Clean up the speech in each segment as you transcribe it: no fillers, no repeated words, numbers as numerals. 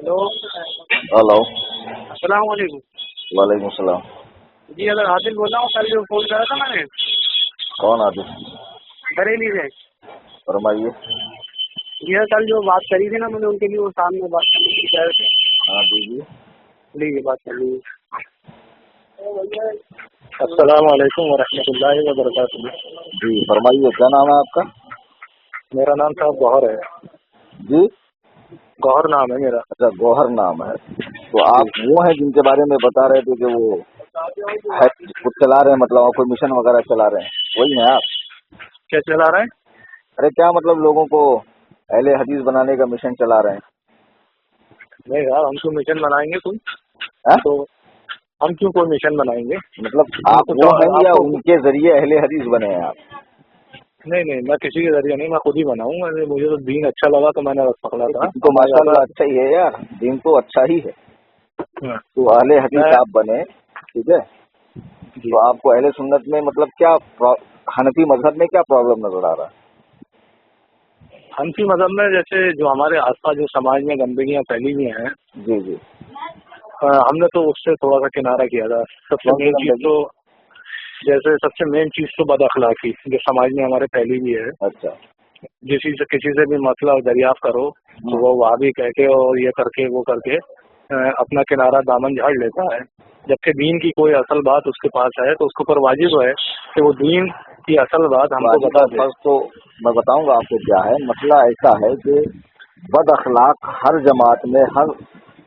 Hello, hello, السلام علیکم. وعلیکم السلام. جی اگر عادل بول رہا ہوں، کل جو فون کرا تھا میں نے کون عادل؟ بریلی سے. فرمائیے. جی کل جو بات کری تھی نا، میں نے ان کے لیے وہ سامنے بات کرنے کی کہہ رہے ہاں دیجیے. تھے. لیجیے بات کر لیجیے. السلام علیکم ورحمۃ اللہ وبرکاتہ. جی فرمائیے، کیا نام ہے آپ کا؟ میرا نام صاحب گوہر ہے. جی گوہر نام ہے میرا. اچھا، گوہر نام ہے. تو جی آپ وہ ہیں جن کے بارے میں بتا رہے تھے کہ وہ کچھ چلا رہے ہیں، مطلب کوئی مشن وغیرہ چلا رہے ہیں، وہی ہیں آپ؟ کیا چلا رہا ہے؟ ارے کیا مطلب لوگوں کو اہل حدیث بنانے کا مشن چلا رہے ہیں؟ نہیں یار، ہم کیوں مشن بنائیں گے کوئی؟ ہاں؟ تو ہم کیوں کوئی مشن بنائیں گے؟ مطلب ہم آپ کچھ وہ ہیں آپ یا کو ان کے ذریعے اہل حدیث بنے ہیں آپ؟ نہیں، میں کسی کے ذریعے نہیں، میں خود ہی بناؤں. مجھے تو دین اچھا لگا تو میں نے بس پکڑا تھا. دین تو میں ماشاء زیادہ اللہ اچھا ہی ہے یار، دین تو اچھا ہی ہے. تو اہل حدیث میں آپ بنے، ٹھیک ہے. جی تو آپ کو اہل سنت میں مطلب کیا حنفی مذہب میں کیا پرابلم نظر آ رہا ہے؟ حنفی مذہب میں جیسے جو ہمارے آس پاس جو سماج میں گندگیاں پھیلی ہوئی ہیں، جی جی. ہم نے تو اس سے تھوڑا سا کنارہ کیا تھا. سب سے کون سی مین چیز گندگی؟ تو جیسے سب سے مین چیز تو بد اخلاقی جو سماج میں ہمارے پھیلی ہوئی ہے. اچھا. کسی سے بھی مسئلہ دریافت کرو تو وہ وہاں بھی کہہ کے اور یہ کر کے وہ کر کے اپنا کنارہ دامن جھاڑ لیتا ہے. جبکہ دین کی کوئی اصل بات اس کے پاس ہے تو اس کے اوپر واجب ہے کہ وہ دین کی اصل بات ہم کو واجب بتا اور دے. فرض تو میں بتاؤں گا آپ کو کیا ہے. مسئلہ ایسا ہے کہ بد اخلاق ہر جماعت میں، ہر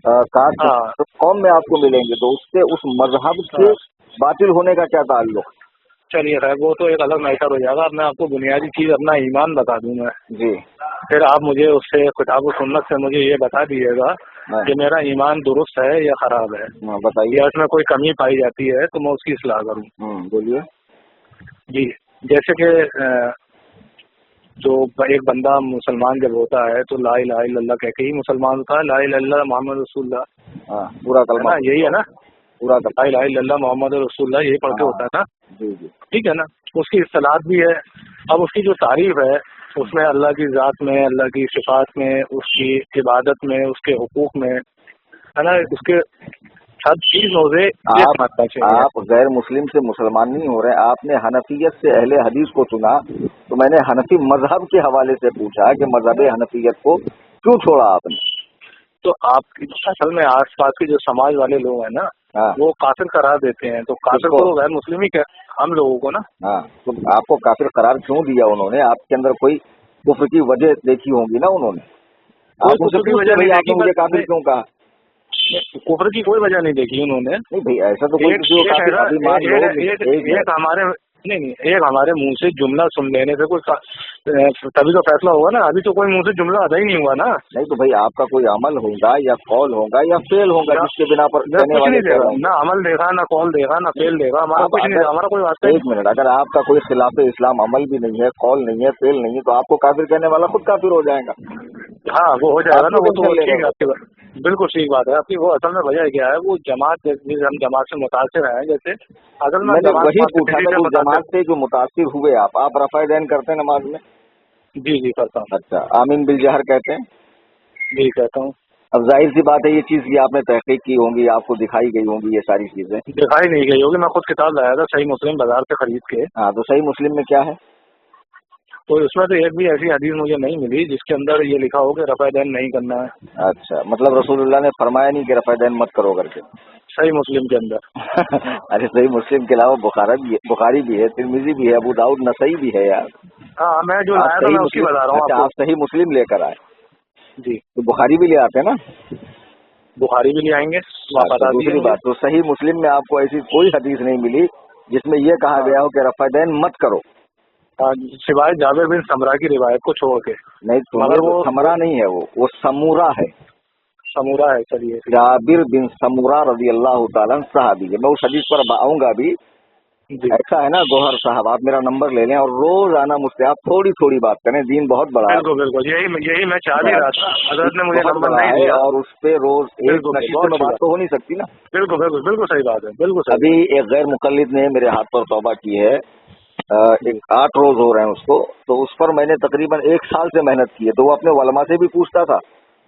ہاں قوم میں آپ کو ملیں گے. تو اس سے اس مذہب ہاں کے باطل ہونے کا کیا تعلق؟ چلیے خیر، وہ تو ایک الگ میٹر ہو جائے گا. میں آپ کو بنیادی چیز اپنا ایمان بتا دوں میں. جی پھر آپ مجھے اس سے کتاب و سنت سے مجھے یہ بتا دیجیے گا کہ میرا ایمان درست ہے یا خراب ہے، بتائیے. یا اس میں کوئی کمی پائی جاتی ہے تو میں اس کی اصلاح کروں. بولیے. جی جیسے کہ جو ایک بندہ مسلمان جب ہوتا ہے تو لا الہ الا اللہ کہہ کے ہی مسلمان ہوتا ہے. لا الہ الا اللہ محمد رسول اللہ ہاں، پورا ہے کلمہ نا، یہی ہے نا. پورا لا الہ الا اللہ محمد رسول اللہ یہی پڑھ کے ہوتا ہے نا. جی جی. ٹھیک ہے نا. اس کی اصطلاحات بھی ہے. اب اس کی جو تعریف ہے اس میں اللہ کی ذات میں، اللہ کی صفات میں، اس کی عبادت میں، اس کے حقوق میں ہے نا، اس کے ہر چیز موضوع یہ سمجھنا چاہیے. آپ غیر مسلم سے مسلمان نہیں ہو رہے. آپ نے حنفیت سے اہل حدیث کو چنا تو میں نے حنفی مذہب کے حوالے سے پوچھا کہ مذہب حنفیت کو کیوں چھوڑا آپ نے؟ تو آپ کی اصل میں آس پاس کے جو سماج والے لوگ ہیں نا، ہاں. وہ کافر قرار دیتے ہیں. تو کافر کو غیر مسلم ہی ہم لوگوں کو نا. ہاں، تو آپ کو کافر قرار کیوں دیا انہوں نے؟ آپ کے اندر کوئی کفر کی وجہ دیکھی ہوں گی نا انہوں نے. کوئی آپ ان سے کفر کی پوچھتے وجہ نہیں بھائی آپ دیکھی، نے مجھے کافر بس کیوں کہا؟ کفر کی کوئی وجہ نہیں دیکھی انہوں نے. نہیں بھائی، ایسا تو کوئی کسی کو کافر ابھی مان لو. ایک ہمارے ایک ہمارے منہ سے جملہ سن لینے سے کوئی تبھی تو فیصلہ ہوگا نا. ابھی تو کوئی منہ سے جملہ ادا ہی نہیں ہوا نا. نہیں تو بھائی آپ کا کوئی عمل ہوگا یا قول ہوگا یا فعل ہوگا جس کے بنا پر کہنے کچھ والے نہیں دے کہہ گا، رہے نہ ہیں. عمل دے گا، نہ قول دے گا، نہ فعل دے گا. ہمارا کچھ نہیں دے گا، ہمارا کوئی واسطہ ایک منٹ، اگر آپ کا کوئی خلاف اسلام عمل بھی نہیں ہے، قول نہیں ہے، فعل نہیں ہے، تو آپ کو کافر کہنے والا خود کافر ہو جائے گا. ہاں وہ ہو جائے گا آپ نا. کیوں وہ تو ٹینشن لے رہے ٹھیک ہے، ہو؟ آپ کی بالکل ٹھیک بات ہے آپ کی. وہ اصل میں وجہ کیا ہے، وہ جماعت جیسے ہم جماعت سے متاثر ہیں. جیسے اصل میں میں نے جماعت وہی سے پوچھا کسی تھا سے کہ متاثر. جماعت سے جو متاثر ہوئے آپ رفع دین کرتے ہیں نماز میں؟ جی کرتا ہوں. اچھا، آمین بالجہر کہتے ہیں؟ جی کہتا ہوں. اب ظاہر سی بات ہے یہ چیز کی آپ نے تحقیق کی ہوں گی، آپ کو دکھائی گئی ہوں گی یہ ساری چیزیں. دکھائی نہیں گئی ہوگی. میں خود کتاب لایا تھا صحیح مسلم بازار سے خرید کے. ہاں، تو صحیح مسلم میں کیا ہے؟ تو اس میں تو ایک بھی ایسی حدیث مجھے نہیں ملی جس کے اندر یہ لکھا ہو کہ رفع دین نہیں کرنا ہے. اچھا، مطلب رسول اللہ نے فرمایا نہیں کہ رفع دین مت کرو کر کے؟ صحیح مسلم کے اندر. ارے صحیح مسلم کے علاوہ بخاری بھی ہے، ترمذی بھی ہے، ابو داؤد نسائی بھی ہے یار. ہاں میں جو آپ لایا تھا صحیح میں اس کی مسلم، بتا رہا ہوں آپ اچھا کو. آپ صحیح مسلم لے کر آئے جی تو بخاری بھی لے آتے نا. بخاری بھی لے آئیں گے. آپ اچھا، بتا دیجیے دوسری مجھے. بات، تو صحیح مسلم میں آپ کو ایسی کوئی حدیث نہیں ملی جس میں یہ کہا ہاں گیا ہو کہ رفع دین مت کرو؟ سوائے جابر بن سمرہ کی روایت کو چھوڑ کے. نہیں مگر سنیے، تو وہ سمرا نہیں ہے، وہ سمورا ہے. سمورا ہے. چلیے جابر بن سمورا رضی اللہ تعالیٰ صحابی ہے. میں اس حدیث پر آؤں گا بھی. جی ایسا ہے نا گوہر صاحب، آپ میرا نمبر لے لیں اور روزانہ مجھ سے آپ تھوڑی تھوڑی بات کریں. دین بہت بڑا ہے، بالکل یہی میں چاہ بھی رہا تھا. حضرت نے مجھے بہت نمبر بڑا نہیں ہے، دیا. اور اس پہ روز ایک بالکل نشست بہت میں اچھی بات بات. تو ہو نہیں سکتی نا. بالکل صحیح بات ہے. بالکل صحیح ابھی بات. ایک غیر مقلد نے میرے ہاتھ پر توبہ کی ہے. جی 8 روز ہو رہے ہیں اس کو. تو اس پر میں نے تقریباً 1 سال سے محنت کی ہے. تو وہ اپنے علماء سے بھی پوچھتا تھا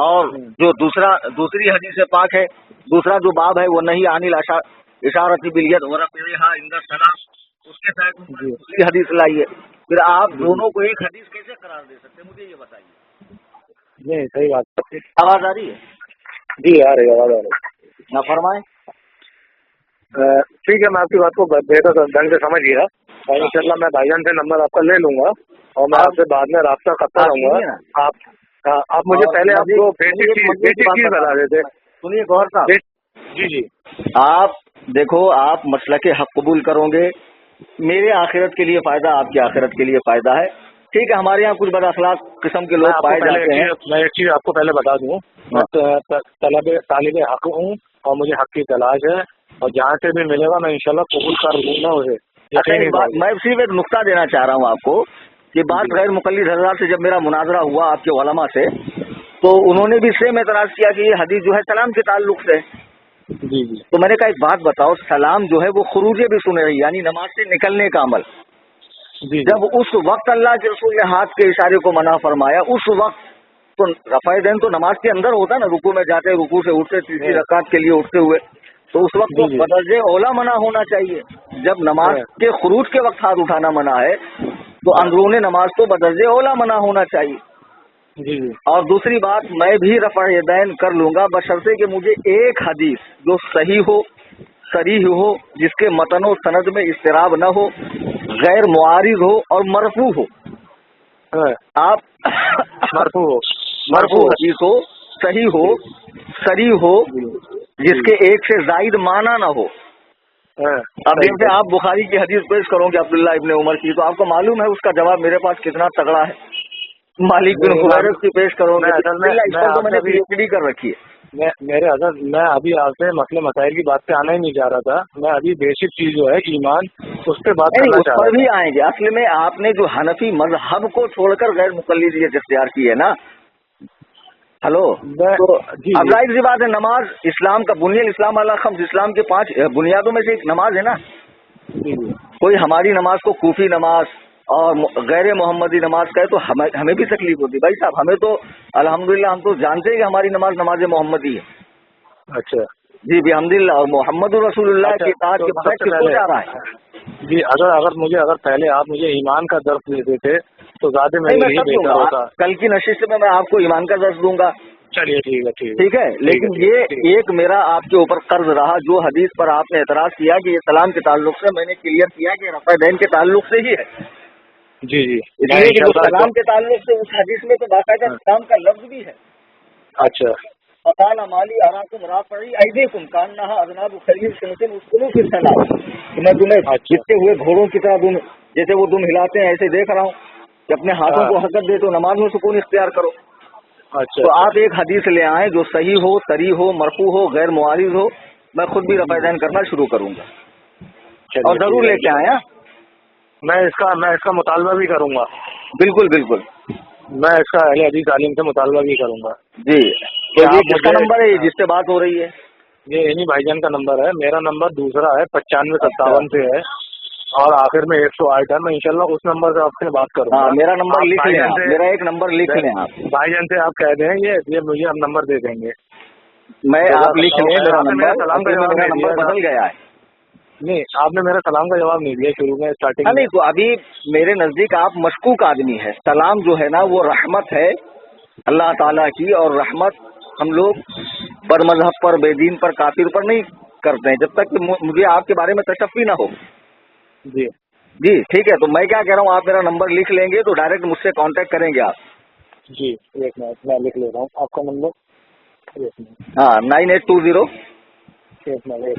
اور جو دوسری حدیث پاک ہے، دوسرا جو باب ہے وہ نہیں عن الاشارۃ بالید ورفعها عند السلام، اس کے ساتھ دوسری حدیث لائی ہے. پھر آپ دونوں کو ایک حدیث کیسے قرار دے سکتے ہیں، مجھے یہ بتائیے. نہیں صحیح بات. آواز آ رہی ہے؟ جی آ رہی ہے، آواز آ رہی ہے. نہ فرمائیں. ٹھیک ہے، میں آپ کی بات کو بہتر ڈھنگ سے سمجھ گیا اور انشاءاللہ میں بھائی جان سے نمبر آپ کا لے لوں گا اور میں آپ سے بعد میں رابطہ کرتا رہوں گا. آپ مجھے پہلے آپ کو بیسک چیز بتا دیتے. سنیے گوہر صاحب. جی آپ دیکھو، آپ مسلک حق قبول کرو گے، میرے آخرت کے لیے فائدہ، آپ کی آخرت کے لیے فائدہ ہے. ٹھیک ہے، ہمارے یہاں کچھ بد اخلاق قسم کے لوگ پائے جاتے ہیں. میں ایک چیز آپ کو پہلے بتا دوں، میں طالب حق ہوں اور مجھے حق کی تلاش ہے اور جہاں سے بھی ملے گا میں انشاءاللہ قبول کر لوں گا اسے. میں صرف ایک نقطہ دینا چاہ رہا ہوں آپ کو کہ بات غیر مقلد حضرات سے جب میرا مناظرہ ہوا آپ کے علماء سے، تو انہوں نے بھی سیم اعتراض کیا کہ یہ حدیث جو ہے سلام کے تعلق سے. جی تو میں نے کہا ایک بات بتاؤ، سلام جو ہے وہ خروج بھی سن رہی، یعنی نماز سے نکلنے کا عمل. جب اس وقت اللہ کے رسول نے ہاتھ کے اشارے کو منع فرمایا، اس وقت تو رفع دین تو نماز کے اندر ہوتا نا، رکوع میں جاتے، رکوع سے اٹھتے، تیسری رکعت کے لیے اٹھتے ہوئے، تو اس وقت تو بدرجہ اولا منع ہونا چاہیے. جب نماز کے خروج کے وقت ہاتھ اٹھانا منع ہے تو اندرون نماز تو بدرجہ اولا منع ہونا چاہیے. اور دوسری بات، میں بھی رفع یدین کر لوں گا بشرطے کہ مجھے ایک حدیث جو صحیح ہو، صریح ہو، جس کے متن و سند میں اضطراب نہ ہو، غیر معارض ہو اور مرفوع ہو. آپ مرفوع حدیث ہو، صحیح ہو، صریح ہو، جس کے ایک سے زائد معنی نہ ہو. اب جیسے آپ بخاری کی حدیث پیش کرو گے عبداللہ ابن عمر کی، تو آپ کو معلوم ہے اس کا جواب میرے پاس کتنا تگڑا ہے. مالک بن حویرث کی پیش کرو گے، اس پر تو میں نے پی ایچ ڈی کر رکھی ہے. میرے حضرت، میں ابھی آپ سے مسئلے مسائل کی بات پہ آنا ہی نہیں چاہ رہا تھا. میں ابھی بیسک چیز جو ہے ایمان، اس پہ بات کرنا چاہ رہا تھا. بھی آئیں گے. اصل میں آپ نے جو حنفی مذہب کو چھوڑ کر غیر مقلدیت اختیار کی ہے نا. ہلو، تو اب ظاہر سی بات ہے، نماز اسلام کا بنیاد اسلام علی خمس، اسلام کے 5 بنیادوں میں سے ایک نماز ہے نا. کوئی ہماری نماز کو کوفی نماز اور غیر محمدی نماز کہے تو ہمیں بھی تکلیف ہوتی. بھائی صاحب، ہمیں تو الحمدللہ ہم تو جانتے ہیں کہ ہماری نماز نماز محمدی ہے. اچھا جی بحمدللہ، اور محمد رسول اللہ کی اطاعت کے بغیر کس کو جا رہا ہے. جی اگر پہلے آپ مجھے ایمان کا درس دیتے تھے تو زیادہ میرے لیے بہتر ہوتا. کل کی نشست میں آپ کو ایمان کا درس دوں گا. چلیے ٹھیک ہے. لیکن یہ ایک میرا آپ کے اوپر قرض رہا، جو حدیث پر آپ نے اعتراض کیا کہ یہ سلام کے تعلق سے، میں نے کلیئر کیا کہ رفع دین کے تعلق سے ہی ہے. جی اس لیے کہ سلام کے تعلق سے اس حدیث میں تو باقاعدہ سلام کا لفظ بھی ہے. اچھا. فقال مالی اراکم رافعی ایدیکم کانہا اذناب خیل سنتم اسکلوا فی الصلاۃ. میں تمہیں جتنے ہوئے گھوڑوں کی طرح جیسے وہ دم ہلاتے ہیں ایسے دیکھ رہا ہوں کہ اپنے ہاتھوں کو حرکت دے تو نماز میں سکون اختیار کرو. اچھا. تو آپ ایک حدیث لے آئیں جو صحیح ہو، صریح ہو، مرفوع ہو، غیر معارض ہو. میں خود بھی رفع دین کرنا شروع کروں گا اور ضرور لے کے آیا. میں اس کا مطالبہ بھی کروں گا. بالکل. میں اس کا اہل حدیث عالم سے مطالبہ بھی کروں گا. جی. تو یہ کس کا نمبر ہے جس سے بات ہو رہی ہے؟ یہ انہی بھائی جان کا نمبر ہے. میرا نمبر دوسرا ہے 9557 سے ہے اور آخر میں 108 ہے. میں انشاءاللہ اس نمبر سے آپ سے بات کروں گا. میرا نمبر لکھ لیں، میرا ایک نمبر لکھ لیں آپ. بھائی جان سے آپ کہہ دیں یہ مجھے اب نمبر دے دیں گے. میں آپ لکھ لیں میرا نمبر بدل گیا ہے. نہیں، آپ نے میرا سلام کا جواب نہیں دیا شروع میں اسٹارٹنگ میں. نہیں، تو ابھی میرے نزدیک آپ مشکوک آدمی ہے. سلام جو ہے نا وہ رحمت ہے اللہ تعالیٰ کی، اور رحمت ہم لوگ بر مذہب پر، بے دین پر، کافر پر نہیں کرتے ہیں جب تک کہ مجھے آپ کے بارے میں تشفی نہ ہو. جی ٹھیک ہے. تو میں کیا کہہ رہا ہوں، آپ میرا نمبر لکھ لیں گے تو ڈائریکٹ مجھ سے کانٹیکٹ کریں گے آپ. جی ایک منٹ میں لکھ لے رہا ہوں آپ کا نمبر. 9820 ایک منٹ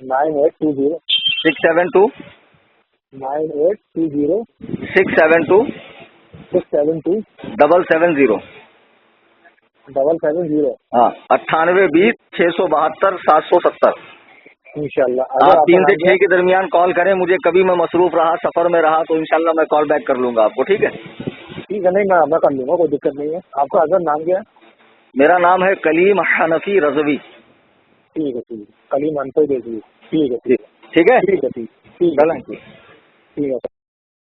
9820 672 9820 672 672 770. 770. 9820 672 770. انشاءاللہ آپ 3 سے 6 کے درمیان کال کریں مجھے. کبھی میں مصروف رہا، سفر میں رہا تو انشاءاللہ میں کال بیک کر لوں گا آپ کو. ٹھیک ہے. نہیں، میں کر لوں گا، کوئی دقت نہیں ہے. آپ کا حضرت نام کیا ہے؟ میرا نام ہے کلیم حنفی رضوی. ٹھیک ہے. کلیم حنفی رضوی. ٹھیک ہے. ٹھیک ہے. ٹھیک ہے.